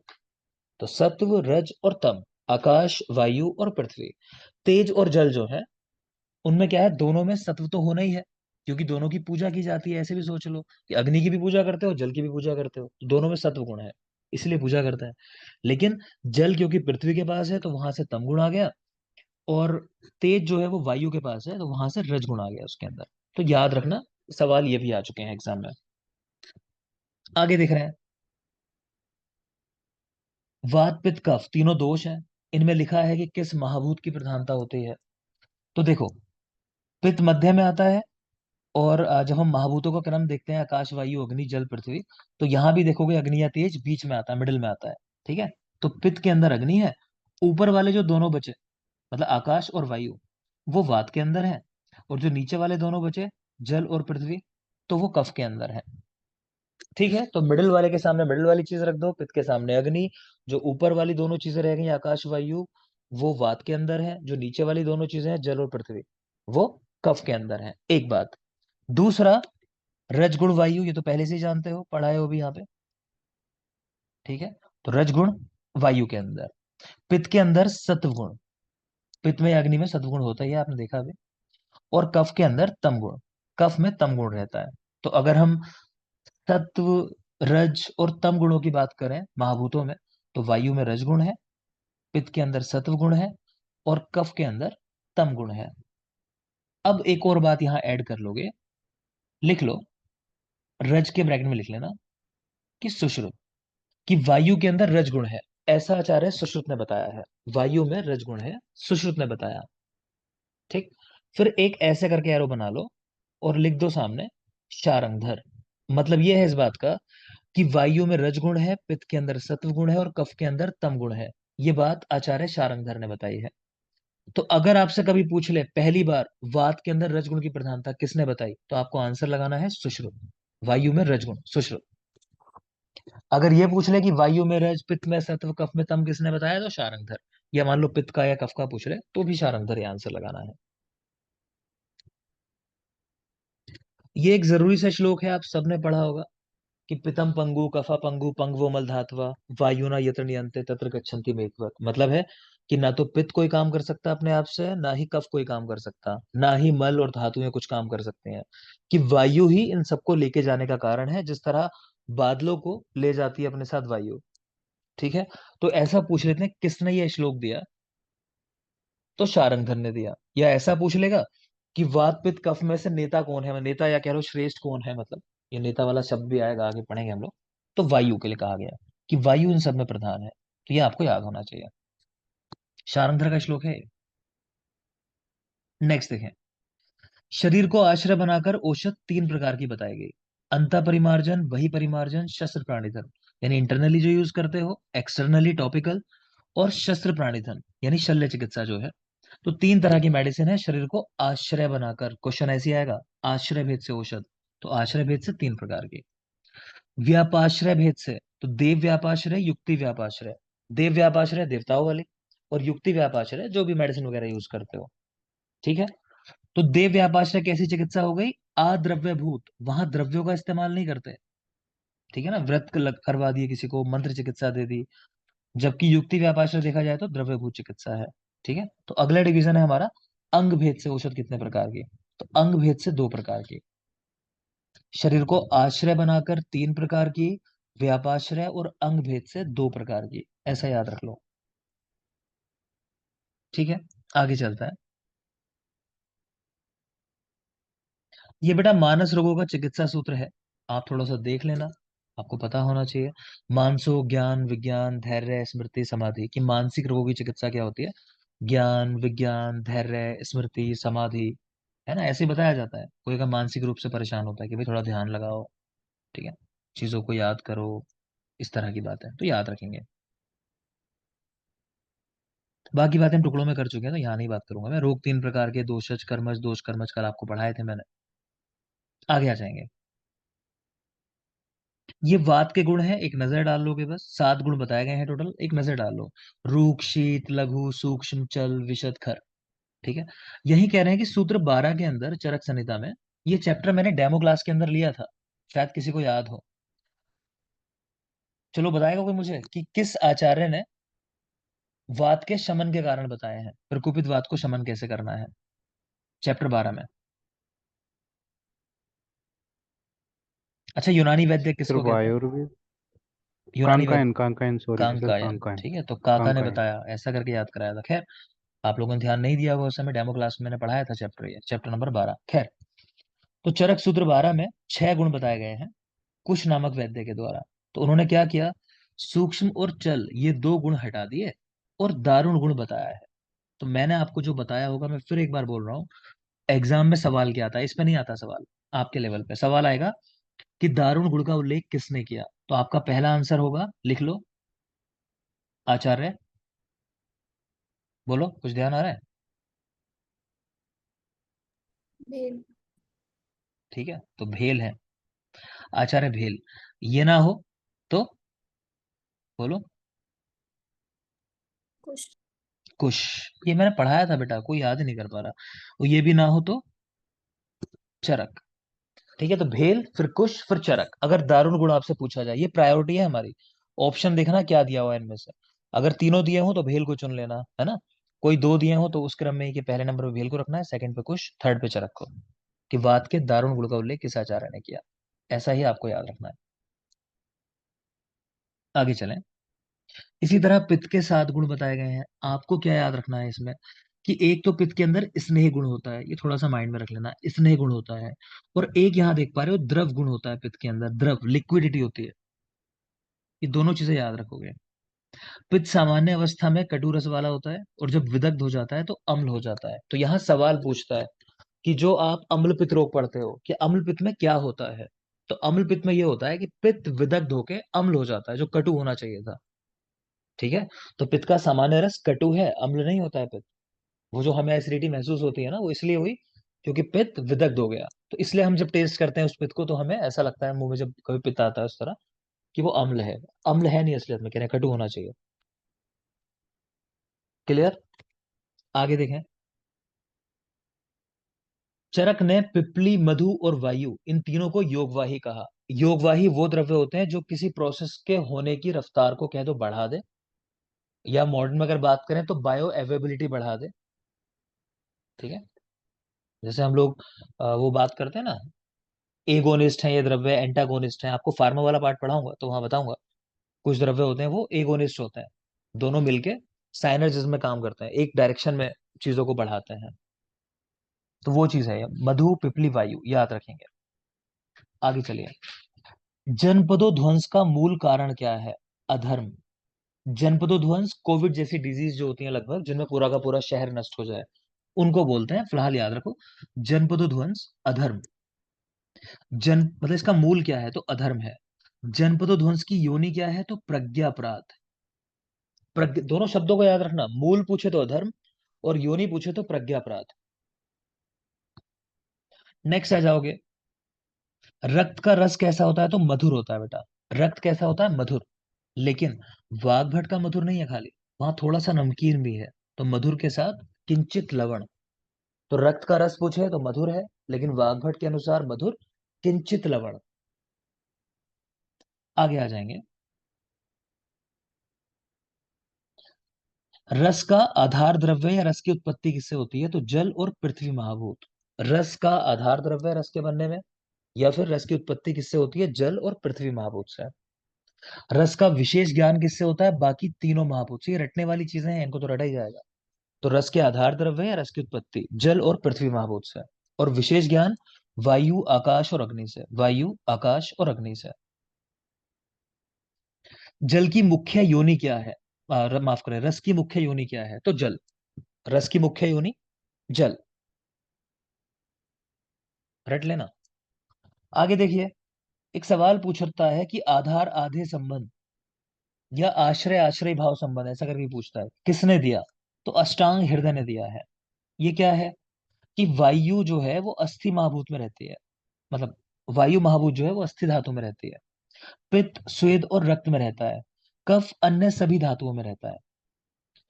तो सत्व रज और तम, आकाश वायु और पृथ्वी। तेज और जल जो है, उनमें क्या है, दोनों में सत्व तो होना ही है, क्योंकि दोनों की पूजा की जाती है। ऐसे भी सोच लो कि अग्नि की भी पूजा करते हो, जल की भी पूजा करते हो, तो दोनों में सत्व गुण है, इसलिए पूजा करते हैं। लेकिन जल क्योंकि पृथ्वी के पास है, तो वहां से तम गुण आ गया, और तेज जो है वो वायु के पास है, तो वहां से रज गुण आ गया उसके अंदर। तो याद रखना, सवाल ये भी आ चुके हैं एग्जाम में। आगे देख रहे हैं, वात पित्त कफ तीनों दोष हैं। इनमें लिखा है कि किस महाभूत की प्रधानता होती है। तो देखो, पित्त मध्य में आता है, और जब हम महाभूतों का क्रम देखते हैं, आकाश वायु अग्नि जल पृथ्वी, तो यहां भी देखोगे अग्नि या तेज बीच में आता है, मिडिल में आता है। ठीक है, तो पित्त के अंदर अग्नि है, ऊपर वाले जो दोनों बचे मतलब आकाश और वायु, वो वात के अंदर है, और जो नीचे वाले दोनों बचे जल और पृथ्वी, तो वो कफ के अंदर है। ठीक है, तो मिडिल वाले के सामने मिडिल वाली चीज रख दो, पित्त के सामने अग्नि, जो ऊपर वाली दोनों चीजें रह गई आकाश वायु, वो वात के अंदर है, जो नीचे वाली दोनों चीजें हैं जल और पृथ्वी, वो कफ के अंदर है। एक बात। दूसरा, रजगुण वायु, ये तो पहले से ही जानते हो, पढ़ाए हो भी यहाँ पे। ठीक है, तो रजगुण वायु के अंदर, पित्त के अंदर सत्व गुण, पित्त में अग्नि में सत्व गुण होता ही है, आपने देखा भी। और कफ के अंदर तम गुण, कफ में तम गुण रहता है। तो अगर हम सत्व, रज और तम गुणों की बात करें महाभूतों में, तो वायु में रजगुण है, पित्त के अंदर सत्व गुण है, और कफ के अंदर तम गुण है। अब एक और बात यहां ऐड कर लोगे, लिख लो, रज के ब्रैकेट में लिख लेना कि सुश्रुत, कि वायु के अंदर रजगुण है, ऐसा आचार्य सुश्रुत ने बताया है। वायु में रजगुण है, सुश्रुत ने बताया। ठीक, फिर एक ऐसे करके एरो बना लो और लिख दो सामने शारंगधर। मतलब यह है इस बात का कि वायु में रजगुण है, पित्त के अंदर सत्व गुण है, और कफ के अंदर तम गुण है। ये बात आचार्य शारंगधर ने बताई है। तो अगर आपसे कभी पूछ ले पहली बार वात के अंदर रजगुण की प्रधानता किसने बताई, तो आपको आंसर लगाना है सुश्रुत, वायु में रजगुण सुश्रुत। अगर ये पूछ ले कि वायु में रज, पित्त में सत्व, कफ में तम किसने बताया, तो शारंगधर। या मान लो पित्त का या कफ का पूछ ले, तो भी शारंगधर ये आंसर लगाना है। ये एक जरूरी सा श्लोक है, आप सबने पढ़ा होगा कि पितम पंगु कफा पंगु पंगवो मल धातवा वायुना यत्र नियंते तत्र गच्छन्ति मेघवत। मतलब है कि ना तो पित्त कोई काम कर सकता अपने आप से, ना ही कफ कोई काम कर सकता, ना ही मल और धातुएं कुछ काम कर सकते हैं, कि वायु ही इन सबको लेके जाने का कारण है, जिस तरह बादलों को ले जाती है अपने साथ वायु। ठीक है, तो ऐसा पूछ लेते हैं किसने ये श्लोक दिया, तो शारंगधर ने दिया। या ऐसा पूछ लेगा कि वात पित्त कफ में से नेता कौन है, नेता या कह लो श्रेष्ठ कौन है, मतलब ये नेता वाला शब्द भी आएगा, आगे पढ़ेंगे हम लोग। तो वायु के लिए कहा गया कि वायु इन सब में प्रधान है, तो ये आपको याद होना चाहिए। शारंगधर का श्लोक है। नेक्स्ट देखें, शरीर को आश्रय बनाकर औषध तीन प्रकार की बताई गई। अंत परिमार्जन, बहि परिमार्जन, शस्त्र प्राणिधन, यानी इंटरनली जो यूज करते हो, एक्सटर्नली टॉपिकल, और शस्त्र प्राणिधन यानी शल्य चिकित्सा जो है। तो तीन तरह की मेडिसिन है शरीर को आश्रय बनाकर। क्वेश्चन ऐसे आएगा, आश्रय भेद से औषध, तो आश्रय भेद से तीन प्रकार की। व्यापाश्रय भेद से, तो देव व्यापाश्रय, युक्ति व्यापाश्रय। देव व्यापाश्रय देवताओं वाली, और युक्ति व्यापाश्रय जो भी मेडिसिन वगैरह यूज करते हो। ठीक है, तो देव व्यापाश्रय कैसी चिकित्सा हो गई, अद्रव्य भूत, वहां द्रव्यों का इस्तेमाल नहीं करते। ठीक है ना, व्रत करवा दिए किसी को, मंत्र चिकित्सा दे दी। जबकि युक्ति व्यापाश्रय देखा जाए तो द्रव्यभूत चिकित्सा है। ठीक है, तो अगला डिवीजन है हमारा अंग भेद से औषध कितने प्रकार की। तो अंग भेद से दो प्रकार की, शरीर को आश्रय बनाकर तीन प्रकार की, व्यापाश्रय और अंग भेद से दो प्रकार की, ऐसा याद रख लो। ठीक है, आगे चलता है। ये बेटा मानस रोगों का चिकित्सा सूत्र है, आप थोड़ा सा देख लेना, आपको पता होना चाहिए। मानसो ज्ञान विज्ञान धैर्य स्मृति समाधि, की मानसिक रोगों की चिकित्सा क्या होती है, ज्ञान विज्ञान धैर्य स्मृति समाधि, है ना, ऐसे ही बताया जाता है। कोई अगर मानसिक रूप से परेशान होता है कि भाई थोड़ा ध्यान लगाओ, ठीक है, चीजों को याद करो, इस तरह की बात है, तो याद रखेंगे। बाकी बातें हम टुकड़ों में कर चुके हैं, तो यहाँ नहीं बात करूंगा मैं। रोग तीन प्रकार के, दोषज कर्मज दोष कर्मज, कल आपको पढ़ाए थे मैंने। आगे आ जाएंगे। ये वात के गुण है, एक नजर डाल लोगे, बस 7 गुण बताए गए हैं टोटल, एक नजर डाल लो। रूक शीत लघु सूक्ष्म चल विशद खर। ठीक है, यही कह रहे हैं कि सूत्र 12 के अंदर चरक संहिता में, ये चैप्टर मैंने डेमो क्लास के अंदर लिया था, शायद किसी को याद हो। चलो बताएगा कोई मुझे कि किस आचार्य ने वात के शमन के कारण बताए हैं, प्रकोपित वात को शमन कैसे करना है, चैप्टर 12 में। अच्छा, यूनानी वैद्य फिर किसको कहते हैं, वायुर्वेद, यूनानी वैद्य कांकायन कांकायन, सॉरी सर, कांकायन। कांकायन। ठीक है, तो काका ने कांकायन। बताया, ऐसा करके याद कराया था। खैर, आप लोगों ने ध्यान नहीं दिया होगा उस समय, डेमो क्लास में मैंने पढ़ाया था चैप्टर, ये चैप्टर नंबर 12। खैर, तो चरक सूत्र 12 में 6 गुण बताए गए हैं कुश नामक वैद्य के द्वारा। तो उन्होंने क्या किया सूक्ष्म और चल ये दो गुण हटा दिए और दारुण गुण बताया है। तो मैंने आपको जो बताया होगा, मैं फिर एक बार बोल रहा हूँ, एग्जाम में सवाल क्या आता है, इस पे नहीं आता सवाल। आपके लेवल पे सवाल आएगा कि दारुण गुण का उल्लेख किसने किया, तो आपका पहला आंसर होगा, लिख लो, आचार्य। बोलो, कुछ ध्यान आ रहा है? भेल। ठीक है, तो भेल है, आचार्य भेल। ये ना हो तो बोलो, कुश। कुश। ये मैंने पढ़ाया था बेटा, कोई याद ही नहीं कर पा रहा। और ये भी ना हो तो चरक। ठीक है, तो भेल, फिर कुश, फिर चरक। अगर दारुण गुण आपसे पूछा जाए, ये प्रायोरिटी है हमारी। ऑप्शन देखना क्या दिया हुआ है इनमें से। अगर तीनों दिए हो तो भेल को चुन लेना, है ना। कोई दो दिए हो तो उस क्रम में ही कि पहले नंबर पे भेल को रखना है, सेकंड पे कुश, थर्ड पे चरक को। कि वात के दारुण गुण का उल्लेख किस आचार्य ने किया, ऐसा ही आपको याद रखना है। आगे चलें। इसी तरह पित्त के 7 गुण बताए गए हैं। आपको क्या याद रखना है इसमें, कि एक तो पित्त के अंदर स्नेह गुण होता है, ये थोड़ा सा माइंड में रख लेना, स्नेह गुण होता है। और एक यहाँ देख पा रहे हो, द्रव गुण होता है पित्त के अंदर, द्रव, लिक्विडिटी होती है। ये दोनों चीजें याद रखोगे। पित्त सामान्य अवस्था में कटु रस वाला होता है, और जब विदग्ध हो जाता है तो अम्ल हो जाता है। तो यहाँ सवाल पूछता है कि जो आप अम्ल पित्त रोग पढ़ते हो, कि अम्ल पित्त में क्या होता है। तो अम्ल पित्त में ये होता है कि पित्त विदग्ध होके अम्ल हो जाता है, जो कटु होना चाहिए था। ठीक है, तो पित्त का सामान्य रस कटु है, अम्ल नहीं होता है पित्त। वो जो हमें एसिडिटी महसूस होती है ना, वो इसलिए हुई क्योंकि पित्त विदग्ध हो गया। तो इसलिए हम जब टेस्ट करते हैं उस पित्त को, तो हमें ऐसा लगता है मुंह में, जब कभी पित्त आता है उस तरह, कि वो अम्ल है। अम्ल है नहीं, असलियत में कह रहे हैं कटु होना चाहिए। क्लियर? आगे देखें। चरक ने पिपली, मधु और वायु, इन तीनों को योगवाही कहा। योगवाही वो द्रव्य होते हैं जो किसी प्रोसेस के होने की रफ्तार को कह दो बढ़ा दे, या मॉडर्न में अगर बात करें तो बायो अवेबिलिटी बढ़ा दे। ठीक है, जैसे हम लोग वो बात करते हैं ना, एगोनिस्ट है ये द्रव्य, एंटागोनिस्ट है। आपको फार्मा वाला पार्ट पढ़ाऊंगा तो वहां बताऊंगा। कुछ द्रव्य होते हैं वो एगोनिस्ट होते हैं, दोनों मिलके साइनर्जिज्म में काम करते हैं, एक डायरेक्शन में चीजों को बढ़ाते हैं। तो वो चीज है ये, मधु, पिपली, वायु, याद रखेंगे। आगे चलिए। जनपदों ध्वंस का मूल कारण क्या है? अधर्म। जनपदों ध्वंस, कोविड जैसी डिजीज जो होती है लगभग, जिनमें पूरा का पूरा शहर नष्ट हो जाए, उनको बोलते हैं। फिलहाल याद रखो, जनपदों ध्वंस अधर्म। मतलब इसका मूल क्या है, तो अधर्म है। जनपदों ध्वंस की योनि क्या है, तो प्रज्ञापराध। दोनों शब्दों को याद रखना, मूल पूछे तो अधर्म, और योनि पूछे तो प्रज्ञापराध। नेक्स्ट आ जाओगे। रक्त का रस कैसा होता है, तो मधुर होता है बेटा। रक्त कैसा होता है, मधुर। लेकिन वाग्भट का मधुर नहीं है खाली, वहां थोड़ा सा नमकीन भी है। तो मधुर के साथ किंचित लवण। तो रक्त का रस पूछे तो मधुर है, लेकिन वाग्भट के अनुसार मधुर, किंचित लवण। आगे आ जाएंगे। रस का आधार द्रव्य या रस की उत्पत्ति किससे होती है, तो जल और पृथ्वी महाभूत। रस का आधार द्रव्य रस के बनने में, या फिर रस की उत्पत्ति किससे होती है, जल और पृथ्वी महाभूत से। रस का विशेष ज्ञान किससे होता है, बाकी तीनों महाभूत से। ये रटने वाली चीजें हैं, इनको तो रटा ही जाएगा। तो रस के आधार द्रव्य या रस की उत्पत्ति जल और पृथ्वी महाभूत से, और विशेष ज्ञान वायु, आकाश और अग्नि से। वायु, आकाश और अग्नि से। जल की मुख्य योनि क्या है, माफ करें, रस की मुख्य योनि क्या है, तो जल। रस की मुख्य योनि जल, रट लेना। आगे देखिए। एक सवाल पूछता है कि आधार आधे संबंध या आश्रय आश्रय भाव संबंध, ऐसा करके पूछता है, किसने दिया, तो अष्टांग हृदय ने दिया है। ये क्या है, कि वायु जो है वो अस्थि महाभूत में रहती है, मतलब वायु महाभूत जो है वो अस्थि धातु में रहती है। पित्त, स्वेद और रक्त में रहता है। कफ अन्य सभी धातुओं में रहता है।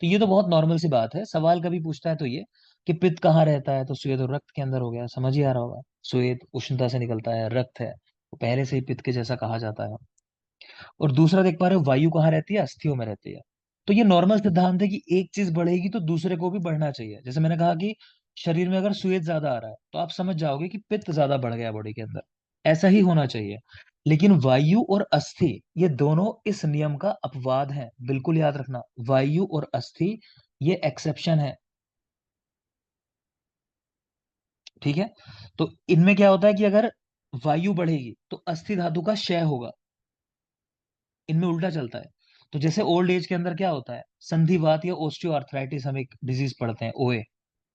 तो ये तो बहुत नॉर्मल सी बात है, सवाल कभी पूछता है तो ये, कि पित्त कहाँ रहता है, तो स्वेद और रक्त के अंदर हो गया, समझ ही आ रहा होगा। स्वेद उष्णता से निकलता है, रक्त है वो पहले से ही पित्त के जैसा कहा जाता है। और दूसरा देख पा रहे हो, वायु कहाँ रहती है, अस्थियों में रहती है। तो ये नॉर्मल सिद्धांत है कि एक चीज बढ़ेगी तो दूसरे को भी बढ़ना चाहिए। जैसे मैंने कहा कि शरीर में अगर स्वेद ज्यादा आ रहा है, तो आप समझ जाओगे कि पित्त ज्यादा बढ़ गया बॉडी के अंदर, ऐसा ही होना चाहिए। लेकिन वायु और अस्थि, ये दोनों इस नियम का अपवाद है, बिल्कुल याद रखना। वायु और अस्थि ये एक्सेप्शन है। ठीक है, तो इनमें क्या होता है कि अगर वायु बढ़ेगी तो अस्थि धातु का क्षय होगा, इनमें उल्टा चलता है। तो जैसे ओल्ड एज के अंदर क्या होता है, संधिवात या ओस्टियोआर्थराइटिस हम एक डिजीज पढ़ते हैं, ओए,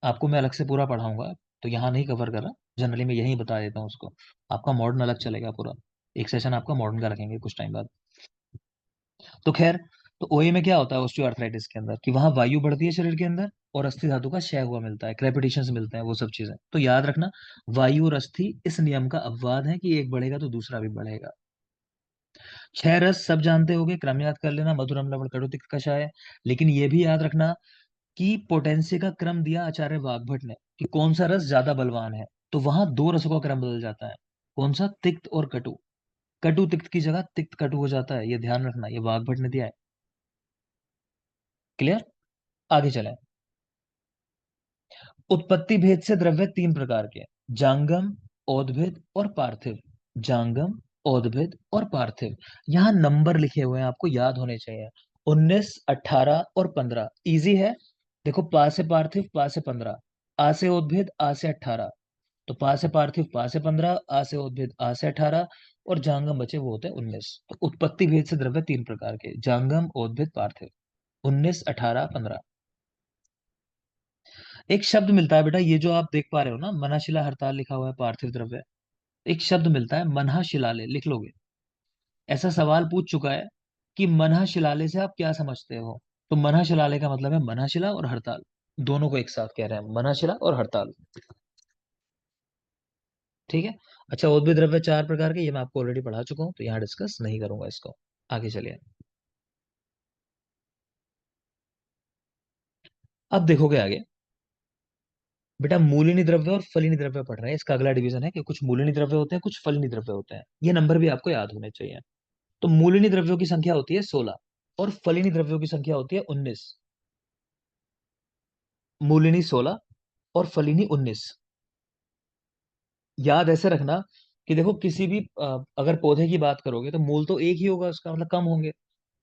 आपको मैं अलग से पूरा पढ़ाऊंगा, तो यहाँ नहीं कवर कर रहा, जनरली मैं यही बता देता हूँ उसको। आपका मॉडर्न अलग चलेगा पूरा, एक सेशन आपका मॉडर्न का रखेंगे कुछ टाइम बाद। तो खैर, तो ओए में क्या होता है ऑस्टियोआर्थराइटिस के अंदर, कि वहां वायु बढ़ती है शरीर के अंदर और अस्थि धातु का क्षय हुआ मिलता है, क्रेपिटेशन मिलते हैं, वो सब चीजें तो याद रखना। वायु और अस्थि इस नियम का अपवाद है कि एक बढ़ेगा तो दूसरा भी बढ़ेगा। छह रस सब जानते होगे, क्रम याद कर लेना, मधुर अम्ल लवण कटु तिक्त कषाय। लेकिन ये भी याद रखना कि पोटेंसी का क्रम दिया आचार्य वाग्भट ने कि कौन सा रस ज्यादा बलवान है, तो वहां दो रसों का क्रम बदल जाता है। कौन सा? तिक्त और कटु। कटु तिक्त की जगह तिक्त कटु हो जाता है, ये ध्यान रखना, ये वाग्भट ने दिया है। क्लियर? आगे चलें। उत्पत्ति भेद से द्रव्य तीन प्रकार के हैं, जांगम, औदभिद और पार्थिव। जांगम, औदभिद और पार्थिव। यहां नंबर लिखे हुए हैं, आपको याद होने चाहिए, 19, 18 और 15। इजी है। देखो, पा से पार्थिव, पा से 15, आ से उद्भिद, आ से 18। तो पा से पार्थिव, पा से 15, आ से उद्भिद, आ से 18, और जांगम बचे वो होते हैं 19। तो उत्पत्ति भेद से द्रव्य तीन प्रकार के, जांगम, औदभिद, पार्थिव, 19, 18, 15। एक शब्द मिलता है बेटा, ये जो आप देख पा रहे हो ना, मनाशिला हड़ताल लिखा हुआ है पार्थिव द्रव्य, एक शब्द मिलता है मनहा शिलाले, लिख लोगे। ऐसा सवाल पूछ चुका है कि मनहा शिलाले से आप क्या समझते हो, तो मनहा शिलाले का मतलब है मनहाशिला और हड़ताल, दोनों को एक साथ कह रहे हैं, मनहाशिला और हड़ताल। ठीक है। अच्छा, उद्भिद द्रव्य चार प्रकार के, ये मैं आपको ऑलरेडी पढ़ा चुका हूं, तो यहाँ डिस्कस नहीं करूंगा इसको। आगे चलिए। अब देखोगे आगे बेटा, मूलिनी द्रव्य और फलिनी द्रव्य पढ़ रहे हैं, इसका अगला डिवीजन है कि कुछ मूलिनी द्रव्य होते हैं, कुछ फलिनी द्रव्य होते हैं, ये नंबर भी आपको याद होने चाहिए। तो मूलिनी द्रव्यों की संख्या होती है 16 और फलिनी द्रव्यों की संख्या होती है 19। मूलिनी 16 और फलिनी 19। याद ऐसे रखना कि देखो, किसी भी अगर पौधे की बात करोगे तो मूल तो एक ही होगा उसका, मतलब कम होंगे,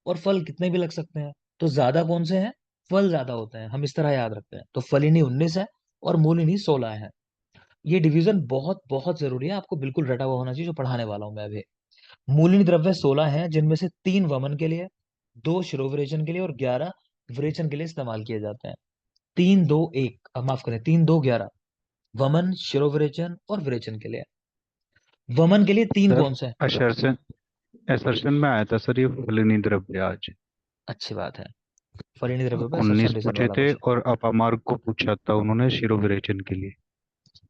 और फल कितने भी लग सकते हैं, तो ज्यादा कौन से हैं? फल ज्यादा होते हैं, हम इस तरह याद रखते हैं। तो फलिनी 19 है और मूलिनी 16 है। ये डिवीजन बहुत बहुत जरूरी है, आपको बिल्कुल रटा हुआ होना चाहिए, जो पढ़ाने वाला हूं मैं अभी। मूलिनी द्रव्य 16 हैं, जिनमें से 3 वमन के लिए, 2 शिरोविरेचन के लिए और 11 विरेचन के लिए इस्तेमाल किए जाते हैं। 3 2 1, माफ करें, 3 2 11, वमन, शिरोविरेचन और विरेचन के लिए। वमन के लिए 3 सर कौन से हैं? असर्शन असर्शन में आया था सर, ये फलिनी द्रव्य आज। अच्छी बात है, फलिनी द्रव्य पे असर्शन 19 रिजल्ट पूछे वाला थे क्वेश्चन। और अपामार्ग को पूछा था उन्होंने शिरो विरेचन के लिए।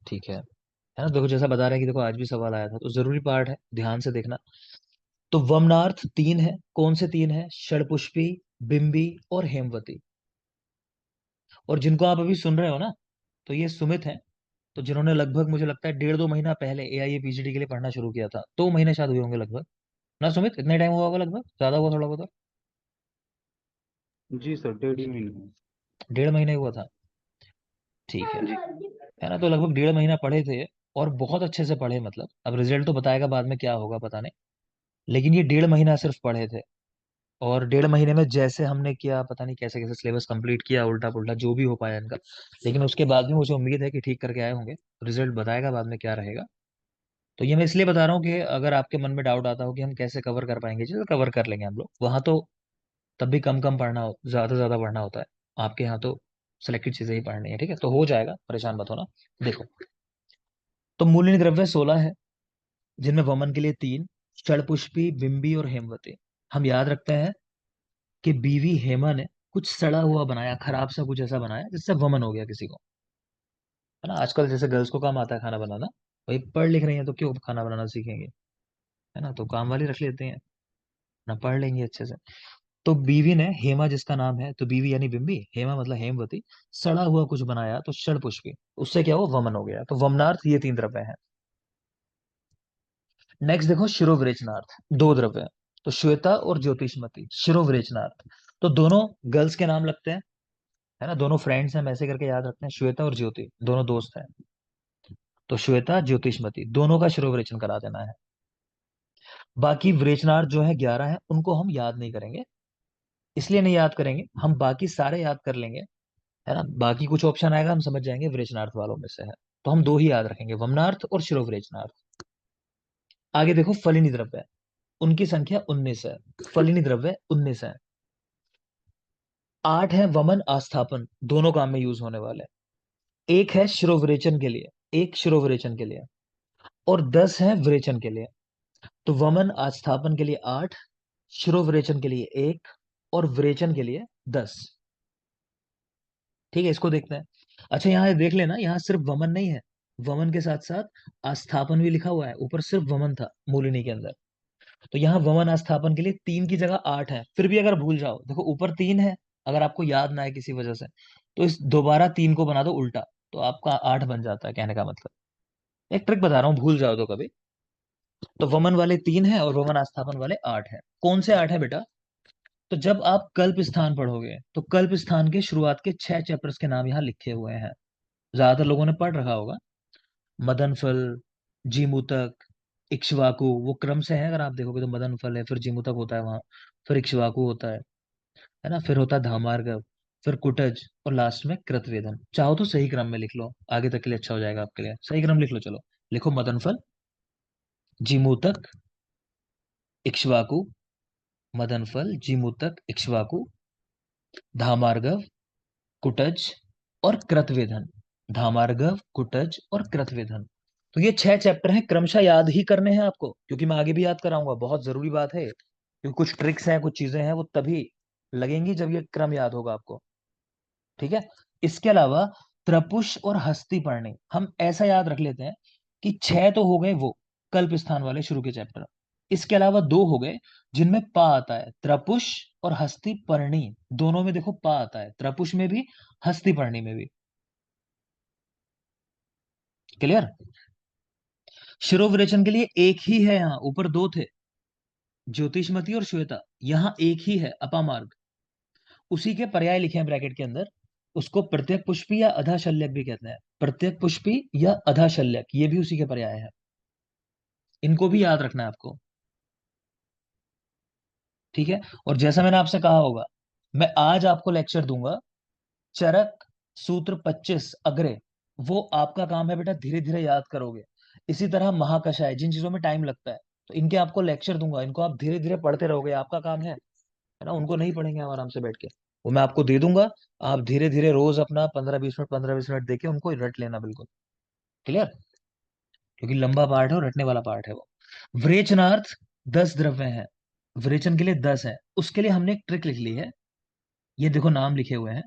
ठीक है ना? देखो, जैसा बता रहे हैं कि देखो आज भी सवाल आया था, तो जरूरी पार्ट है, ध्यान से देखना। तो वमनार्थ 3 है, कौन से 3 है? षडपुष्पी, बिंबी और हेमवती। और जिनको आप अभी सुन रहे हो ना, तो ये सुमित हैं, तो जिन्होंने लगभग मुझे लगता है 1.5 2 महीना पहले एआईए पीजीडी के लिए पढ़ना शुरू किया था, 2 महीने शायद हुए होंगे लगभग, ना सुमित? इतने टाइम हुआ होगा लगभग, ज्यादा हुआ थोड़ा बहुत? जी सर, 1.5 महीने। 1.5 महीने हुआ था। ठीक है ना? तो लगभग 1.5 महीना पढ़े थे, और बहुत अच्छे से पढ़े, मतलब अब रिजल्ट तो बताएगा बाद में क्या होगा पता नहीं, लेकिन ये 1.5 महीना सिर्फ पढ़े थे। और 1.5 महीने में जैसे हमने किया, पता नहीं कैसे कैसे सिलेबस कंप्लीट किया, उल्टा पुल्टा जो भी हो पाया इनका, लेकिन उसके बाद भी मुझे उम्मीद है कि ठीक करके आए होंगे। रिजल्ट बताएगा बाद में क्या रहेगा। तो ये मैं इसलिए बता रहा हूँ कि अगर आपके मन में डाउट आता हो कि हम कैसे कवर कर पाएंगे, चीज़ तो कवर कर लेंगे हम लोग, वहां तो तब भी कम कम पढ़ना हो, ज्यादा ज्यादा पढ़ना होता है। आपके यहाँ तो सिलेक्टेड चीजें ही पढ़नी है, ठीक है, तो हो जाएगा, परेशान मत होना। देखो, तो मूल्य द्रव्य 16 है, जिनमें वमन के लिए 3, षडपुष्पी, बिंबी और हेमवती। हम याद रखते हैं कि बीवी हेमा ने कुछ सड़ा हुआ बनाया, खराब सा कुछ ऐसा बनाया जिससे वमन हो गया किसी को, है ना? आजकल जैसे गर्ल्स को काम आता है खाना बनाना, भाई पढ़ लिख रही हैं तो क्यों खाना बनाना सीखेंगे, है ना? तो काम वाली रख लेते हैं ना, पढ़ लेंगे अच्छे से। तो बीवी ने, हेमा जिसका नाम है, तो बीवी यानी बिंबी, हेमा मतलब हेमवती, सड़ा हुआ कुछ बनाया तो षड पुष्पी, उससे क्या हुआ? वमन हो गया। तो वमनार्थ ये 3 द्रव्य हैं। नेक्स्ट देखो, शिरोविरेचनार्थ 2 द्रव्य हैं। तो श्वेता और ज्योतिषमती, शिरोविरेचनार्थ, तो दोनों गर्ल्स के नाम लगते हैं, है ना? दोनों फ्रेंड्स हैं, हम ऐसे करके याद रखते हैं, श्वेता और ज्योति दोनों दोस्त हैं। तो श्वेता, ज्योतिषमती, दोनों का शिरोविरेचन करा देना है। बाकी विरेचनार्थ जो है 11 है, उनको हम याद नहीं करेंगे। इसलिए नहीं याद करेंगे, हम बाकी सारे याद कर लेंगे, है ना? बाकी कुछ ऑप्शन आएगा, हम समझ जाएंगे विरेचनार्थ वालों में से है। तो हम 2 ही याद रखेंगे, वमनार्थ और शिरोविरेचनार्थ। आगे देखो, फलिनी द्रव्य, उनकी संख्या 19 है। फलिनी द्रव्य 19 है। 8 है वमन आस्थापन, दोनों काम में यूज होने वाले। एक है शिरोविरेचन के लिए, एक शिरोविरेचन के लिए, और 10 है विरेचन के लिए। तो वमन आस्थापन के लिए 8, शिरोविरेचन के लिए 1, और विरेचन के लिए 10। ठीक है, इसको देखते हैं। अच्छा, यहाँ देख लेना, यहाँ सिर्फ वमन नहीं है, वमन के साथ साथ आस्थापन भी लिखा हुआ है। ऊपर सिर्फ वमन था मूलिनी के अंदर, तो यहाँ वमन आस्थापन के लिए 3 की जगह 8 है। फिर भी अगर भूल जाओ, देखो ऊपर 3 है, अगर आपको याद ना है किसी वजह से, तो इस दोबारा 3 को बना दो उल्टा, तो आपका 8 बन जाता है। कहने का मतलब, एक ट्रिक बता रहा हूँ, भूल जाओ तो कभी। तो वमन वाले 3 है और वमन आस्थापन वाले 8 है। कौन से 8 है बेटा? तो जब आप कल्प स्थान पढ़ोगे, तो कल्प स्थान के शुरुआत के 6 चैप्टर्स के नाम यहाँ लिखे हुए हैं। ज्यादातर लोगों ने पढ़ रखा होगा। मदन फल, जीमूतक, इक्ष्वाकु, वो क्रम से है। अगर आप देखोगे तो मदन फल है, फिर जीमूतक होता है वहां, फिर इक्ष्वाकु होता है ना, फिर होता है धामार्गव, फिर कुटज, और लास्ट में कृतवेदन। चाहो तो सही क्रम में लिख लो, आगे तक के लिए अच्छा हो जाएगा आपके लिए। सही क्रम लिख लो, चलो लिखो मदन फल, जीमूतक, इक्ष्वाकु, मदन फल, जीमूतक, इक्ष्वाकु, धामार्गव, कुटज और कृतवेधन। धामार्गव, कुटज और कृतवेधन। तो ये 6 चैप्टर हैं, क्रमशः याद ही करने हैं आपको, क्योंकि मैं आगे भी याद कराऊंगा। बहुत जरूरी बात है, क्योंकि कुछ ट्रिक्स हैं, कुछ चीजें हैं, वो तभी लगेंगी जब ये क्रम याद होगा आपको। ठीक है। इसके अलावा त्रपुष और हस्ती पढ़नी, हम ऐसा याद रख लेते हैं कि 6 तो हो गए वो कल्प स्थान वाले शुरू के चैप्टर। इसके अलावा 2 हो गए जिनमें पा आता है, त्रपुष और हस्ती पर्णी। दोनों में देखो पा आता है, त्रपुष में भी, हस्ती पर्णी में भी। क्लियर? शिरोविरेचन के लिए एक ही है, यहाँ ऊपर 2 थे, ज्योतिषमती और श्वेता। यहाँ एक ही है, अपामार्ग। उसी के पर्याय लिखे हैं ब्रैकेट के अंदर। उसको प्रत्यक पुष्पी या अधा शल्यक भी कहते हैं। प्रत्यक पुष्पी या अधा शल्यक, ये भी उसी के पर्याय है। इनको भी याद रखना है आपको। ठीक है। और जैसा मैंने आपसे कहा होगा, मैं आज आपको लेक्चर दूंगा चरक सूत्र 25 अग्रे। वो आपका काम है बेटा, धीरे धीरे याद करोगे। इसी तरह महाकषाय, जिन चीजों में टाइम लगता है, तो इनके आपको लेक्चर दूंगा, इनको आप धीरे धीरे पढ़ते रहोगे, आपका काम है ना। उनको नहीं पढ़ेंगे हम आराम से बैठ के, वो मैं आपको दे दूंगा। आप धीरे धीरे रोज अपना 15-20 मिनट, 15-20 मिनट देके उनको रट लेना बिल्कुल। क्लियर? क्योंकि लंबा पार्ट है और रटने वाला पार्ट है वो। विरेचनार्थ 10 द्रव्य हैं, विरेचन के लिए 10 है। उसके लिए हमने एक ट्रिक लिख ली है, ये देखो नाम लिखे हुए हैं,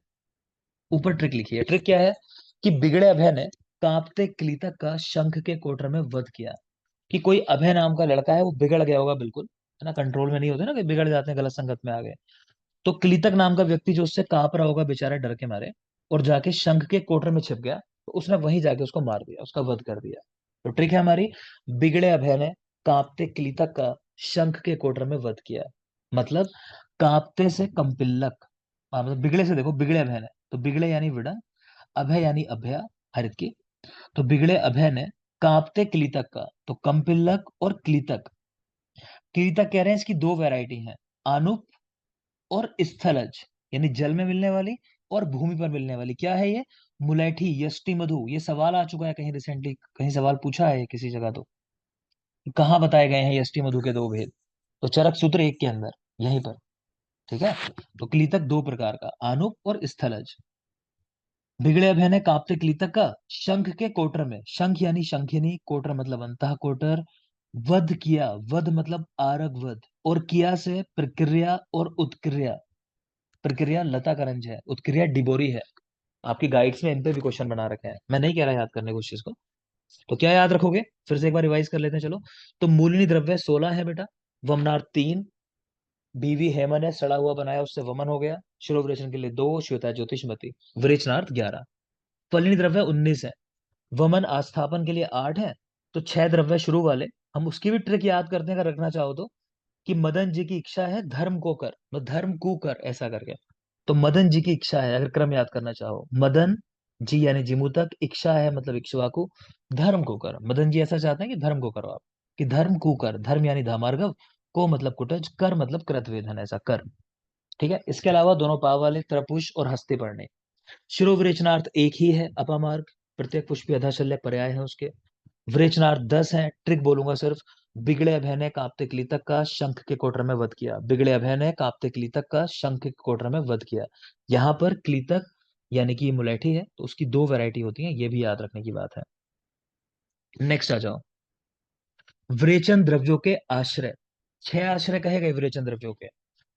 ऊपर ट्रिक लिखी है। ट्रिक क्या है कि बिगड़े अभय ने कांपते क्लीतक का शंख के कोटर में वध किया। कि कोई अभय नाम का लड़का है, वो बिगड़ गया होगा बिल्कुल, है ना, कंट्रोल में नहीं होते ना, कि बिगड़ जाते हैं, गलत संगत में आ गए। तो क्लीतक नाम का व्यक्ति जो उससे कांप रहा होगा बेचारा डर के मारे, और जाके शंख के कोटर में छिप गया, तो उसने वहीं जाके उसको मार दिया, उसका वध कर दिया। तो ट्रिक है हमारी, बिगड़े अभय ने कांपते क्लीतक का शंख के कोटर में वध किया। मतलब कांपते से कंपिल्लक, मतलब बिगड़े से, देखो बिगड़े अभय ने, तो बिगड़े यानी विड़ा, अभय यानी अभया, हरित की। तो बिगड़े अभय ने कांपते क्लीतक का, तो कंपिल्लक और क्लीतक। क्लीतक कह रहे हैं इसकी 2 वैरायटी हैं, आनुप और स्थलज, यानी जल में मिलने वाली और भूमि पर मिलने वाली। क्या है ये? मुलैठी, यष्टि मधु। ये सवाल आ चुका है कहीं रिसेंटली, कहीं सवाल पूछा है किसी जगह, तो कहाँ बताए गए हैं यष्टि मधु के 2 भेद? तो चरक सूत्र 1 के अंदर, यहीं पर। ठीक है। तो क्लीतक 2 प्रकार का, आनुप और स्थलज। बिगड़े अभय ने कांपते क्लीतक का शंख के कोटर में, शंख यानी शंखिनी, कोटर मतलब अंतः कोटर, वध किया। वध मतलब आरग वध, और किया से प्रक्रिया और उत्क्रिया। प्रक्रिया लता करंज है, उत्क्रिया डिबोरी है। आपकी गाइड्स में इन पे भी क्वेश्चन बना रखे हैं, मैं नहीं कह रहा याद करने को उस चीज को। तो क्या याद रखोगे, फिर से एक बार रिवाइज कर लेते हैं, चलो। तो मूलनी द्रव्य 16 है बेटा, वमनार्थ 3, बीवी हेमन है, सड़ा हुआ बनाया, उससे वमन हो गया। शिरोवरेचन के लिए 2, श्वेता ज्योतिषमती। विरेचनार्थ 11। फलिनी द्रव्य 19 है, वमन आस्थापन के लिए 8 है। तो 6 द्रव्य शुरू वाले, हम उसकी भी ट्रिक याद करते हैं अगर रखना चाहो तो, कि मदन जी की इच्छा है धर्म को कर, मतलब धर्म को कर, ऐसा करके। तो मदन जी की इच्छा है, अगर क्रम याद करना चाहो, मदन जी यानी जिमूतक, इच्छा है मतलब इक्ष्वाकु, धर्म को कर। मदन जी ऐसा चाहते हैं कि धर्म को करो आप, कि धर्म को कर। धर्म यानी धामार्गव, को मतलब कुटज, कर मतलब कृतवेधन, ऐसा कर। ठीक है। इसके अलावा दोनों पाव वाले त्रपुष और हस्ती पढ़ने। शिरोविरेचनार्थ एक ही है, अपामार्ग। प्रत्येक पुष्पी अधा शल्य पर्याय है उसके। विरेचनार्थ 10 है, ट्रिक बोलूंगा सिर्फ, बिगड़े अभय ने कांपते क्लीतक का शंख के कोटर में वध किया। बिगड़े अभय ने कांपते क्लीतक का शंख के कोटर में वध किया। यहाँ पर क्लीतक यानी कि ये मुलैठी है, तो उसकी दो वैरायटी होती है, ये भी याद रखने की बात है। नेक्स्ट आ जाओ, विरेचन द्रव्यों के आश्रय। 6 आश्रय कहे गए विरेचन द्रव्यों के।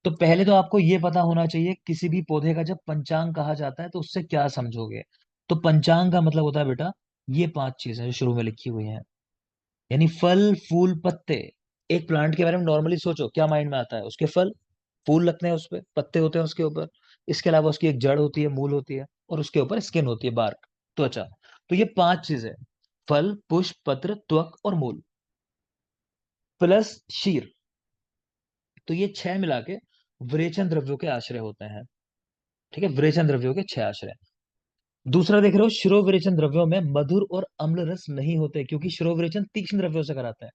तो पहले तो आपको ये पता होना चाहिए किसी भी पौधे का जब पंचांग कहा जाता है तो उससे क्या समझोगे। तो पंचांग का मतलब होता है बेटा ये 5 चीजें जो शुरू में लिखी हुई हैं, यानी फल फूल पत्ते। एक प्लांट के बारे में नॉर्मली सोचो, क्या माइंड में आता है? उसके फल फूल लगते हैं, उस पे पत्ते होते हैं उसके ऊपर, इसके अलावा उसकी एक जड़ होती है, मूल होती है, और उसके ऊपर स्किन होती है, बार्क, त्वचा। तो ये 5 चीजें, फल पुष्प पत्र त्वक और मूल प्लस शीर, तो ये 6 मिला के विरेचन द्रव्यों के आश्रय होते हैं। ठीक है, विरेचन द्रव्यों के 6 आश्रय। दूसरा देख रहे हो, शिरोविरेचन द्रव्यों में मधुर और अम्ल रस नहीं होते, क्योंकि शिरोविरेचन तीक्ष्ण द्रव्यों से कराते हैं,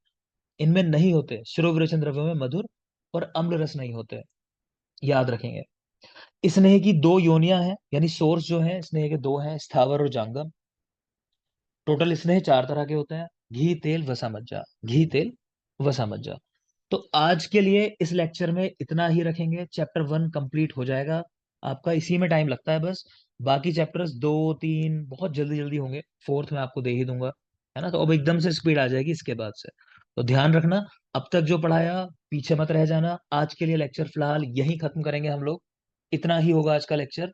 इनमें नहीं होते। शिरोविरेचन द्रव्यों में मधुर और अम्ल रस नहीं होते, याद रखेंगे। स्नेह की 2 योनियां हैं, यानी सोर्स जो है स्नेह के 2 हैं, स्थावर और जांगम। टोटल स्नेह 4 तरह के होते हैं, घी तेल वसा मज्जा, घी तेल वसा मज्जा। तो आज के लिए इस लेक्चर में इतना ही रखेंगे। चैप्टर 1 कंप्लीट हो जाएगा आपका, इसी में टाइम लगता है बस। बाकी चैप्टर्स 2 3 बहुत जल्दी जल्दी होंगे, फोर्थ में आपको दे ही दूंगा, है ना। तो अब एकदम से स्पीड आ जाएगी इसके बाद से, तो ध्यान रखना। अब तक जो पढ़ाया पीछे मत रह जाना। आज के लिए लेक्चर फिलहाल यहीं खत्म करेंगे हम लोग, इतना ही होगा आज का लेक्चर।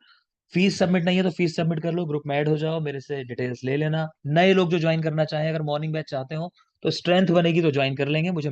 फीस सबमिट नहीं है तो फीस सबमिट कर लो, ग्रुप में ऐड हो जाओ, मेरे से डिटेल्स ले लेना। नए लोग जो ज्वाइन करना चाहें, अगर मॉर्निंग बैच चाहते हो तो स्ट्रेंथ बनेगी तो ज्वाइन कर लेंगे, मुझे